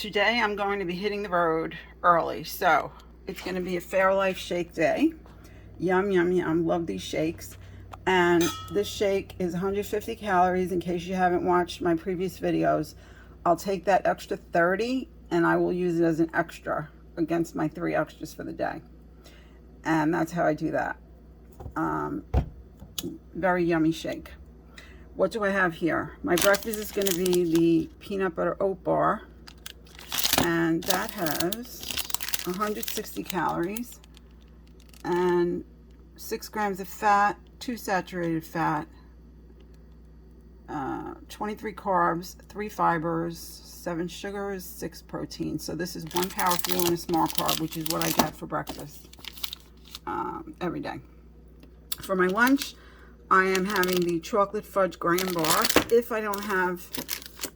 today I'm going to be hitting the road early, so it's going to be a Fairlife shake day. Yum, yum, yum. Love these shakes. And this shake is 150 calories. In case you haven't watched my previous videos, I'll take that extra 30 and I will use it as an extra against my 3 extras for the day. And that's how I do that. Very yummy shake. What do I have here? My breakfast is going to be the peanut butter oat bar, and that has 160 calories and 6 grams of fat, 2 saturated fat, 23 carbs, 3 fibers, 7 sugars, 6 proteins. So this is 1 power fuel and a small carb, which is what I get for breakfast every day. For my lunch, I am having the chocolate fudge graham bar. If I don't have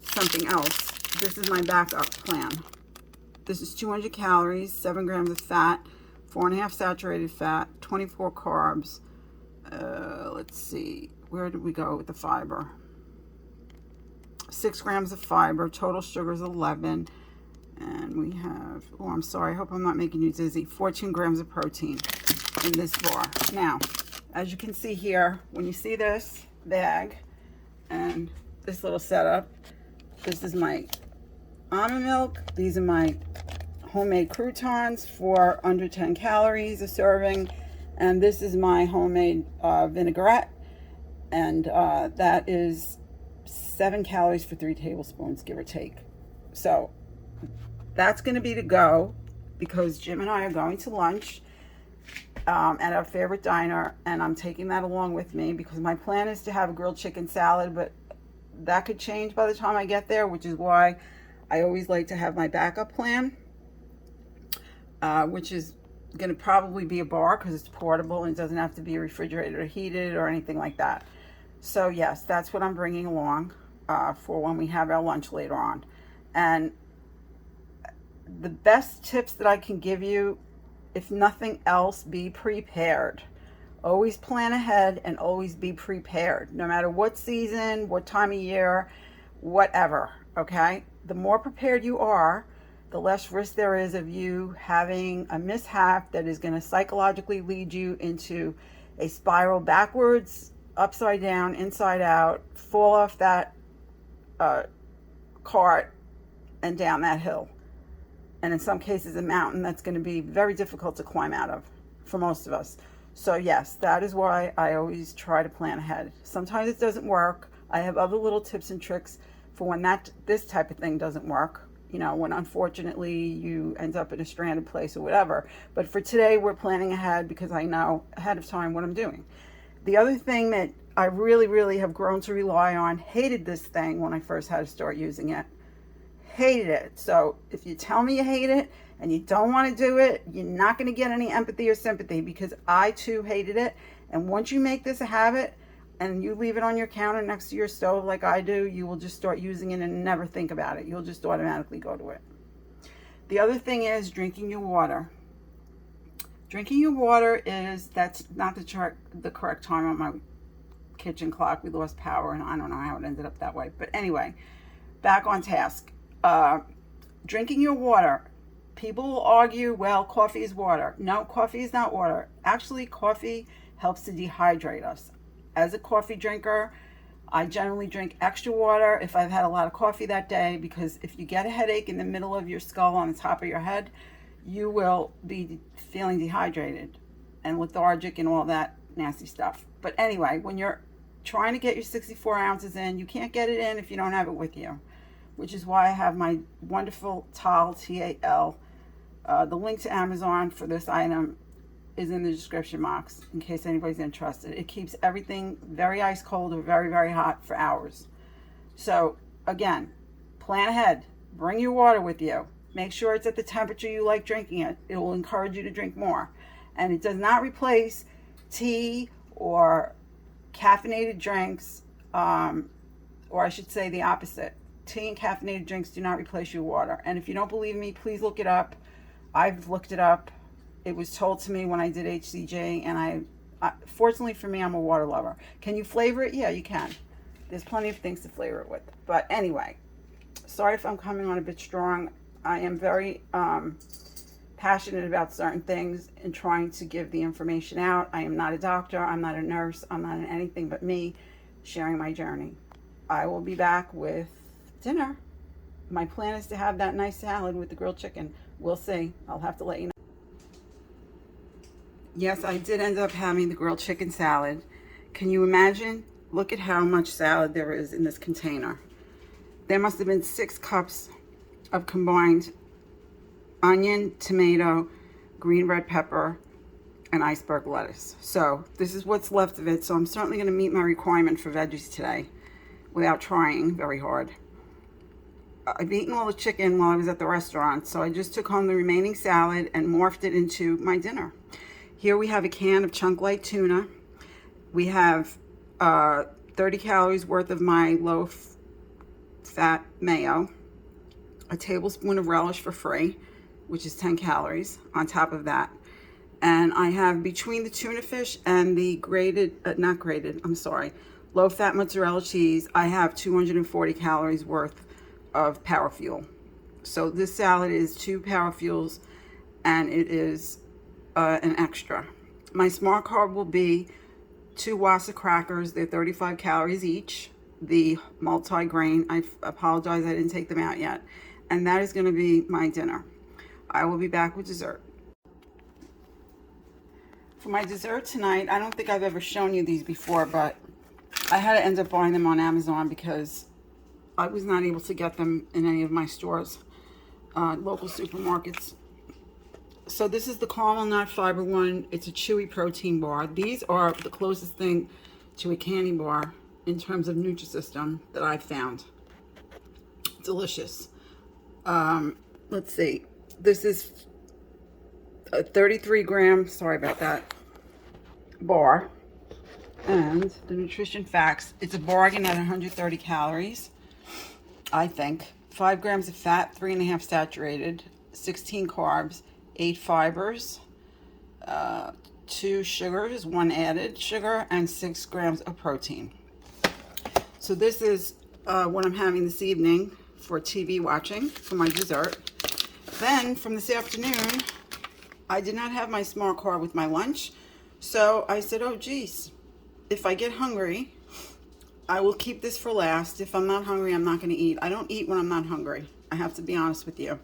something else, this is my backup plan. This is 200 calories, 7 grams of fat, 4.5 saturated fat, 24 carbs. Let's see, where did we go with the fiber? 6 grams of fiber, total sugar is 11. And we have, oh, I'm sorry, I hope I'm not making you dizzy, 14 grams of protein in this bar. Now, as you can see here, when you see this bag and this little setup, this is my almond milk. These are my homemade croutons for under 10 calories a serving. And this is my homemade vinaigrette. And that is 7 calories for 3 tablespoons, give or take. So that's going to be to go because Jim and I are going to lunch at our favorite diner, and I'm taking that along with me because my plan is to have a grilled chicken salad, but that could change by the time I get there, which is why I always like to have my backup plan, which is going to probably be a bar because it's portable and it doesn't have to be refrigerated or heated or anything like that. So yes, that's what I'm bringing along for when we have our lunch later on. And the best tips that I can give you, if nothing else, be prepared. Always plan ahead and always be prepared, no matter what season, what time of year, whatever, okay? The more prepared you are, the less risk there is of you having a mishap that is going to psychologically lead you into a spiral backwards, upside down, inside out, fall off that cart and down that hill. And in some cases, a mountain that's going to be very difficult to climb out of for most of us. So yes, that is why I always try to plan ahead. Sometimes it doesn't work. I have other little tips and tricks for when this type of thing doesn't work. You know, when unfortunately you end up in a stranded place or whatever. But for today, we're planning ahead because I know ahead of time what I'm doing. The other thing that I really, really have grown to rely on, hated this thing when I first had to start using it. Hated it. So if you tell me you hate it and you don't want to do it, you're not going to get any empathy or sympathy because I too hated it. And once you make this a habit and you leave it on your counter next to your stove like I do, you will just start using it and never think about it. You'll just automatically go to it. The other thing is drinking your water. Drinking your water that's not the correct time on my kitchen clock. We lost power and I don't know how it ended up that way. But anyway, back on task. Drinking your water. People will argue, well, coffee is water. No, coffee is not water. Actually, coffee helps to dehydrate us. As a coffee drinker, I generally drink extra water if I've had a lot of coffee that day, because if you get a headache in the middle of your skull on the top of your head, you will be feeling dehydrated and lethargic and all that nasty stuff. But anyway, when you're trying to get your 64 ounces in, you can't get it in if you don't have it with you, which is why I have my wonderful Tal, T-A-L. The link to Amazon for this item is in the description box in case anybody's interested. It keeps everything very ice cold or very, very hot for hours. So again, plan ahead. Bring your water with you. Make sure it's at the temperature you like drinking it. It will encourage you to drink more. And it does not replace tea or caffeinated drinks, or I should say the opposite. Tea and caffeinated drinks do not replace your water. And if you don't believe me, please look it up. I've looked it up. It was told to me when I did HCG, and I fortunately for me, I'm a water lover. Can you flavor it? Yeah, you can. There's plenty of things to flavor it with. But anyway, sorry if I'm coming on a bit strong. I am very passionate about certain things and trying to give the information out. I am not a doctor, I'm not a nurse, I'm not anything but me sharing my journey. I will be back with dinner. My plan is to have that nice salad with the grilled chicken. We'll see. I'll have to let you know. Yes, I did end up having the grilled chicken salad. Can you imagine? Look at how much salad there is in this container. There must have been 6 cups of combined onion, tomato, green red pepper, and iceberg lettuce. So this is what's left of it. So I'm certainly going to meet my requirement for veggies today without trying very hard. I've eaten all the chicken while I was at the restaurant, so I just took home the remaining salad and morphed it into my dinner. Here we have a can of chunk light tuna. We have 30 calories worth of my low fat mayo, a tablespoon of relish for free, which is 10 calories on top of that. And I have, between the tuna fish and the low fat mozzarella cheese, I have 240 calories worth of power fuel. So this salad is 2 power fuels, and it is an extra. My smart carb will be 2 Wasa crackers. They're 35 calories each. The multi-grain, I apologize I didn't take them out yet. And that is going to be my dinner. I will be back with dessert. For my dessert tonight, I don't think I've ever shown you these before, but I had to end up buying them on Amazon because I was not able to get them in any of my stores, local supermarkets. So this is the caramel nut fiber one. It's a chewy protein bar. These are the closest thing to a candy bar in terms of Nutrisystem that I've found. Delicious. Let's see. This is a 33 gram, sorry about that, bar. And the nutrition facts, it's a bargain at 130 calories, I think. 5 grams of fat, 3.5 saturated, 16 carbs, 8 fibers, 2 sugars, 1 added sugar, and 6 grams of protein. So this is what I'm having this evening for TV watching for my dessert. Then from this afternoon, I did not have my smart carb with my lunch. So I said, oh geez, if I get hungry, I will keep this for last. If I'm not hungry, I'm not going to eat. I don't eat when I'm not hungry. I have to be honest with you.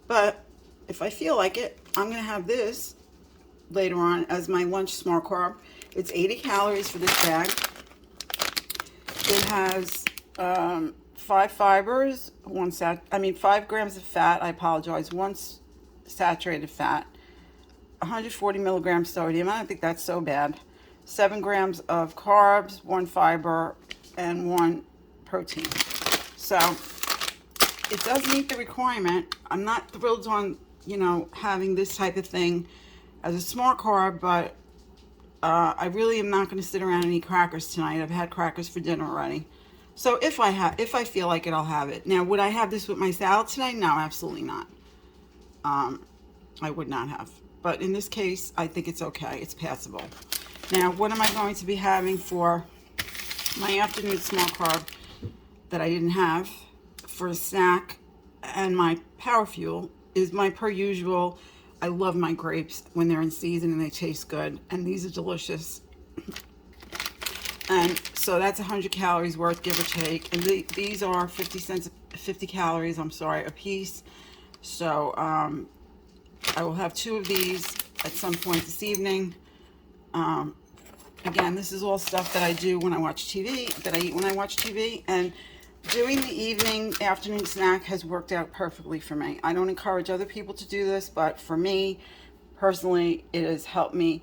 But if I feel like it, I'm going to have this later on as my lunch smart carb. It's 80 calories for this bag. It has 5 fibers, 5 grams of fat, I apologize, 1 saturated fat, 140 milligrams sodium, I don't think that's so bad, 7 grams of carbs, 1 fiber, and 1 protein. So it does meet the requirement. I'm not thrilled on, having this type of thing as a smart carb, but I really am not going to sit around and eat crackers tonight. I've had crackers for dinner already. So if I feel like it, I'll have it. Now, would I have this with my salad today? No, absolutely not. I would not have. But in this case, I think it's okay. It's passable. Now, what am I going to be having for my afternoon small carb that I didn't have for a snack and my power fuel is my per usual. I love my grapes when they're in season and they taste good. And these are delicious. And so that's 100 calories worth, give or take. And these are 50 calories, a piece. So I will have 2 of these at some point this evening. Again, this is all stuff that I do when I watch TV, that I eat when I watch TV. And doing the evening afternoon snack has worked out perfectly for me. I don't encourage other people to do this, but for me, personally, it has helped me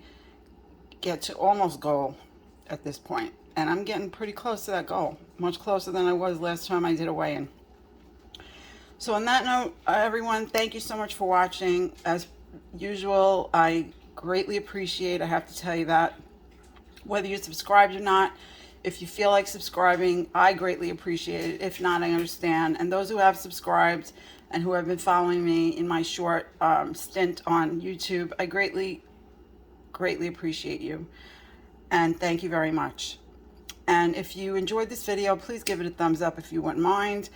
get to almost goal at this point. And I'm getting pretty close to that goal, much closer than I was last time I did a weigh-in. So on that note, everyone, thank you so much for watching. As usual, I greatly appreciate, I have to tell you that, whether you're subscribed or not. If you feel like subscribing, I greatly appreciate it. If not, I understand. And those who have subscribed and who have been following me in my short stint on YouTube, I greatly appreciate you. And thank you very much. And if you enjoyed this video, please give it a thumbs up if you wouldn't mind.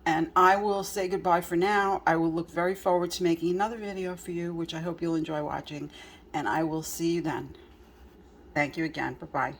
And I will say goodbye for now. I will look very forward to making another video for you, which I hope you'll enjoy watching. And I will see you then. Thank you again. Bye-bye.